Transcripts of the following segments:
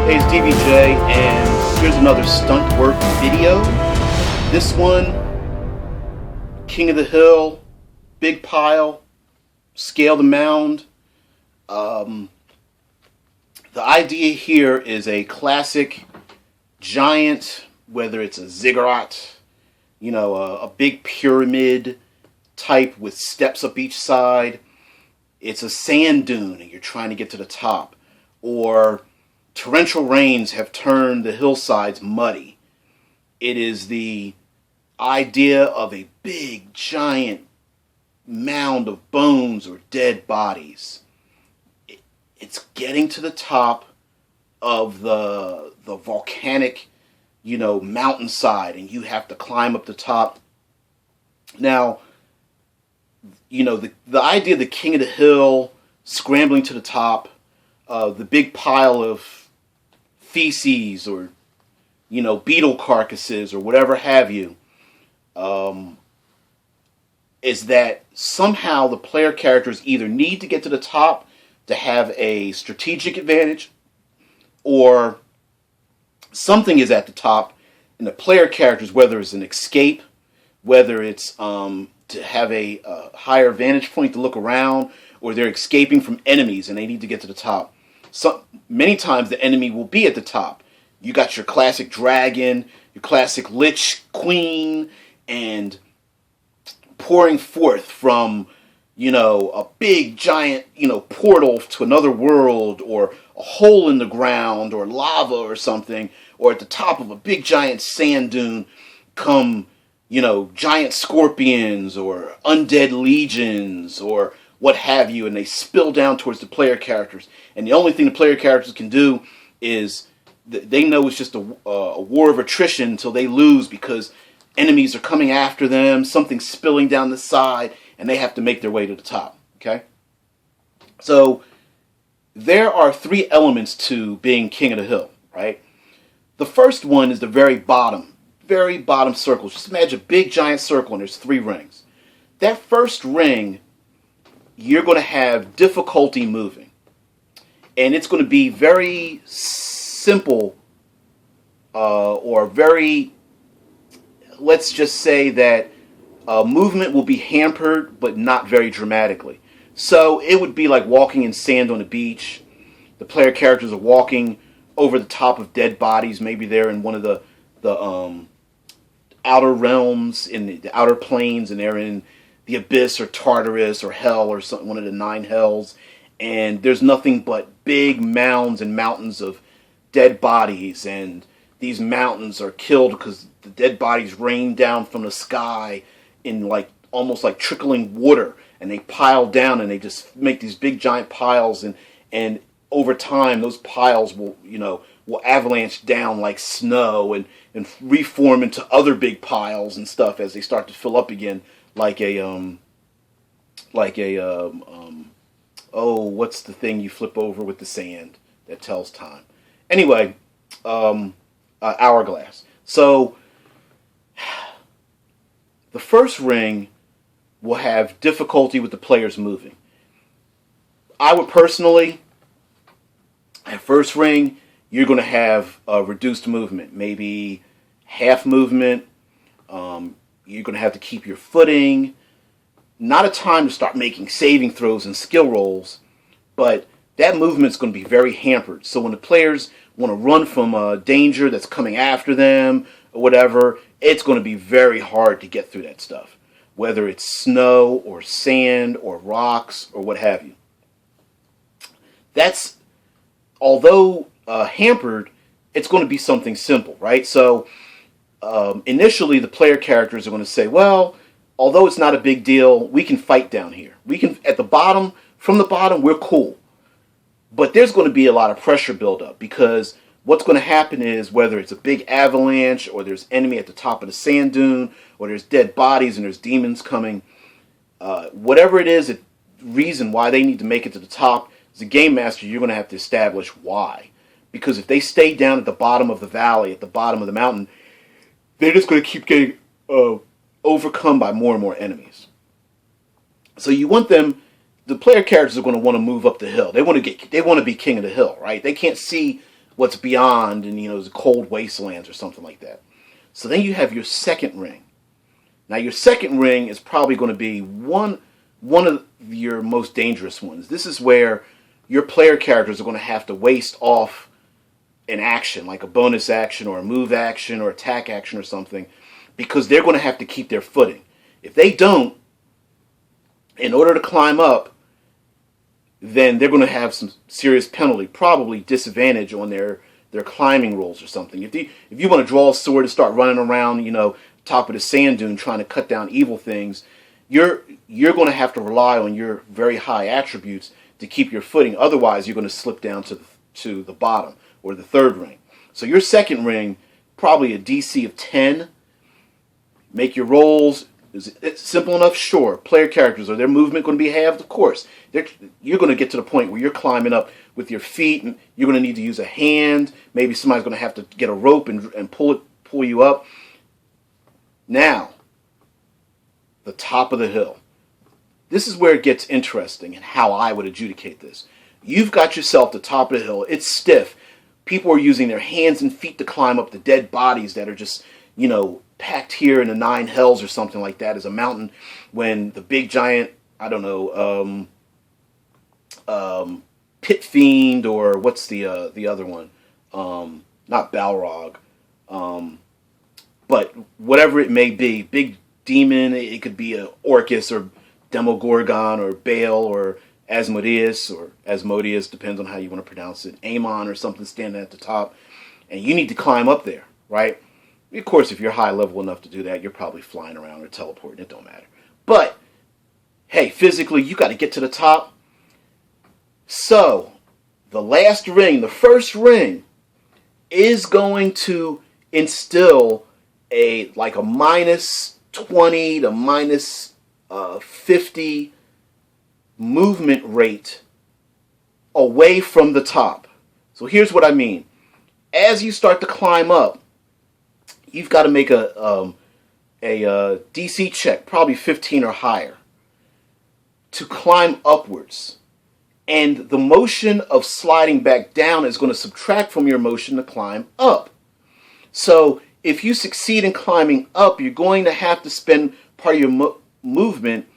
Hey, it's DBJ, and here's another stunt work video. This one, King of the Hill, big pile, scale the mound. The idea here is a classic giant, whether it's a ziggurat, a big pyramid type with steps up each side. It's a sand dune and you're trying to get to the top. Or torrential rains have turned the hillsides muddy. It is the idea of a big, giant mound of bones or dead bodies. It's getting to the top of the volcanic, mountainside, and you have to climb up the top. Now, the idea of the King of the Hill scrambling to the top, the big pile of feces or beetle carcasses or whatever have you, is that somehow the player characters either need to get to the top to have a strategic advantage, or something is at the top and the player characters, whether it's an escape, whether it's to have a higher vantage point to look around, or they're escaping from enemies and they need to get to the top. Many times the enemy will be at the top. You got your classic dragon, your classic lich queen, and pouring forth from, a big giant, portal to another world, or a hole in the ground, or lava or something, or at the top of a big giant sand dune come, giant scorpions or undead legions or what have you, and they spill down towards the player characters. And the only thing the player characters can do is they know it's just a war of attrition until they lose, because enemies are coming after them, something's spilling down the side, and they have to make their way to the top. Okay? So there are three elements to being King of the Hill, right? The first one is the very bottom circle. Just imagine a big giant circle and there's three rings. That first ring, you're going to have difficulty moving. And it's going to be very simple, or very, let's just say that movement will be hampered, but not very dramatically. So it would be like walking in sand on a beach. The player characters are walking over the top of dead bodies. Maybe they're in one of the outer realms, in the outer planes, and they're in the abyss or Tartarus or hell or something, one of the 9 hells, and there's nothing but big mounds and mountains of dead bodies, and these mountains are killed because the dead bodies rain down from the sky in almost like trickling water, and they pile down and they just make these big giant piles, and over time those piles will avalanche down like snow and reform into other big piles and stuff as they start to fill up again, what's the thing you flip over with the sand that tells time? Anyway, hourglass. So the first ring will have difficulty with the players moving. I would personally, at first ring, you're going to have reduced movement, maybe half movement. You're going to have to keep your footing. Not a time to start making saving throws and skill rolls, but that movement's going to be very hampered. So when the players want to run from danger that's coming after them or whatever, it's going to be very hard to get through that stuff, whether it's snow or sand or rocks or what have you. That's, although hampered, it's going to be something simple, right? So initially the player characters are going to say, well, although it's not a big deal, we can fight down here. We can, from the bottom, we're cool. But there's going to be a lot of pressure buildup, because what's going to happen is, whether it's a big avalanche, or there's enemy at the top of the sand dune, or there's dead bodies and there's demons coming, whatever it is, the reason why they need to make it to the top, as a game master, you're going to have to establish why. Because if they stay down at the bottom of the valley, at the bottom of the mountain, they're just going to keep getting overcome by more and more enemies. So you want them, the player characters are going to want to move up the hill. They want to be king of the hill, right? They can't see what's beyond, and the cold wastelands or something like that. So then you have your second ring. Now your second ring is probably going to be one of your most dangerous ones. This is where your player characters are going to have to waste off an action, like a bonus action or a move action or attack action or something, because they're going to have to keep their footing. If they don't, in order to climb up, then they're going to have some serious penalty, probably disadvantage on their climbing rolls or something. If you want to draw a sword and start running around, top of the sand dune trying to cut down evil things, you're going to have to rely on your very high attributes to keep your footing. Otherwise, you're going to slip down to the bottom or the third ring. So your second ring, probably a DC of 10. Make your rolls. Is it simple enough? Sure. Player characters, are their movement going to be halved? Of course. You're going to get to the point where you're climbing up with your feet, and you're going to need to use a hand. Maybe somebody's going to have to get a rope and pull you up. Now, the top of the hill. This is where it gets interesting and how I would adjudicate this. You've got yourself the top of the hill. It's stiff. People are using their hands and feet to climb up the dead bodies that are just, packed here in the nine hells or something like that as a mountain, when the big giant, I don't know, Pit Fiend, or what's the other one? Not Balrog. But whatever it may be, big demon, it could be a Orcus or Demogorgon or Baal or Asmodeus, depends on how you want to pronounce it, Amon or something standing at the top, and you need to climb up there, right? Of course, if you're high level enough to do that, you're probably flying around or teleporting. It don't matter. But, hey, physically, you got to get to the top. So, the last ring, the first ring, is going to instill a minus 20 to minus 50 movement rate away from the top. So here's what I mean. As you start to climb up, you've got to make a DC check, probably 15 or higher, to climb upwards. And the motion of sliding back down is going to subtract from your motion to climb up. So if you succeed in climbing up, you're going to have to spend part of your movement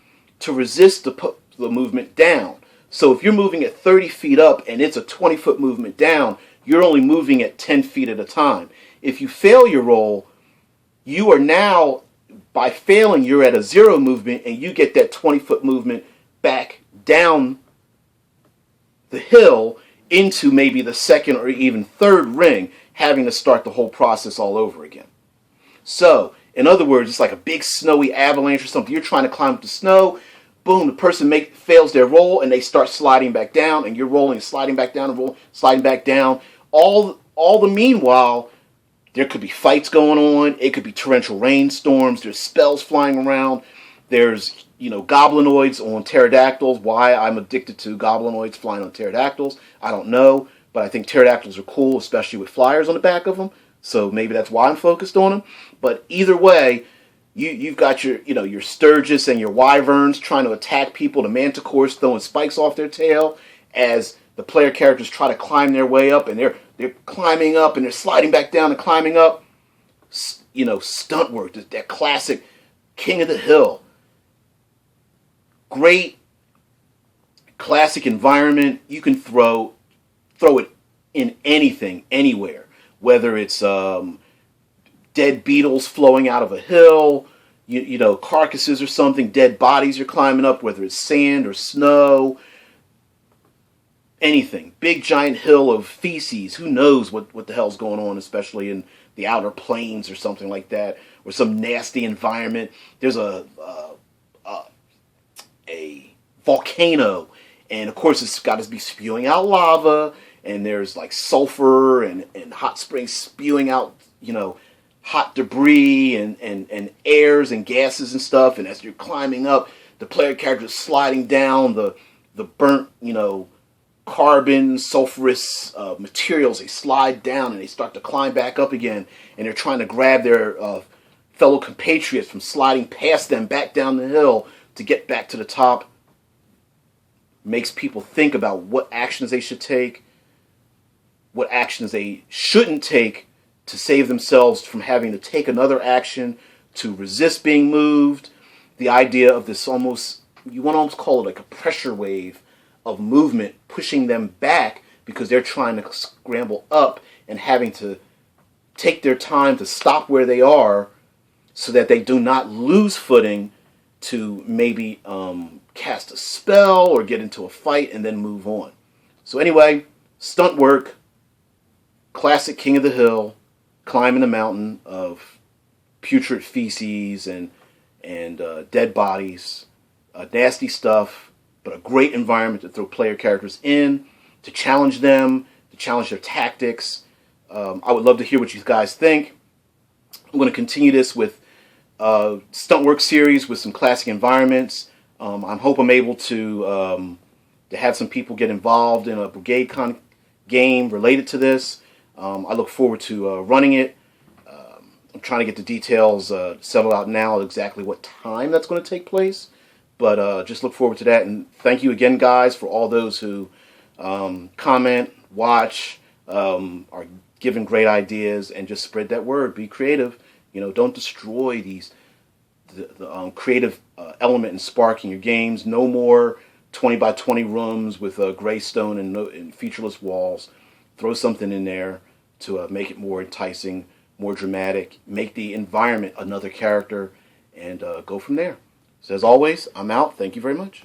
to resist the movement down. So if you're moving at 30 feet up and it's a 20-foot movement down, you're only moving at 10 feet at a time. If you fail your roll, you are now, by failing, you're at a 0 movement, and you get that 20-foot movement back down the hill into maybe the second or even third ring, having to start the whole process all over again. So, in other words, it's like a big snowy avalanche or something. You're trying to climb up the snow. Boom, the person fails their roll, and they start sliding back down, and you're rolling and sliding back down and rolling, sliding back down. All the meanwhile, there could be fights going on. It could be torrential rainstorms. There's spells flying around. There's, goblinoids on pterodactyls. Why I'm addicted to goblinoids flying on pterodactyls, I don't know. But I think pterodactyls are cool, especially with flyers on the back of them. So maybe that's why I'm focused on them. But either way, you've got your Sturgis and your Wyverns trying to attack people. The Manticores throwing spikes off their tail as the player characters try to climb their way up, and they're climbing up and they're sliding back down and climbing up. Stunt work, that classic King of the Hill. Great classic environment. You can throw it in anything, anywhere. Whether it's dead beetles flowing out of a hill, carcasses or something, dead bodies you're climbing up, whether it's sand or snow, anything. Big giant hill of feces. Who knows what the hell's going on, especially in the outer plains or something like that, or some nasty environment. There's a volcano, and of course it's got to be spewing out lava, and there's like sulfur and hot springs spewing out, hot debris and airs and gases and stuff. And as you're climbing up, the player character is sliding down the burnt, carbon, sulfurous materials. They slide down and they start to climb back up again, and they're trying to grab their fellow compatriots from sliding past them back down the hill to get back to the top. Makes people think about what actions they should take. what actions they shouldn't take to save themselves from having to take another action to resist being moved. The idea of this almost, you want to almost call it like a pressure wave of movement pushing them back because they're trying to scramble up and having to take their time to stop where they are so that they do not lose footing to maybe cast a spell or get into a fight and then move on. So anyway, stunt work, classic King of the Hill, climbing the mountain of putrid feces and dead bodies, nasty stuff, but a great environment to throw player characters in, to challenge them, to challenge their tactics. I would love to hear what you guys think. I'm going to continue this with stunt work series with some classic environments. I hope I'm able to have some people get involved in a Brigade Con game related to this. I look forward to running it. I'm trying to get the details settled out now, exactly what time that's going to take place. But just look forward to that. And thank you again, guys, for all those who comment, watch, are giving great ideas, and just spread that word. Be creative. Don't destroy the creative element and spark in your games. No more 20 by 20 rooms with gray stone and featureless walls. Throw something in there to make it more enticing, more dramatic, make the environment another character, and go from there. So as always, I'm out. Thank you very much.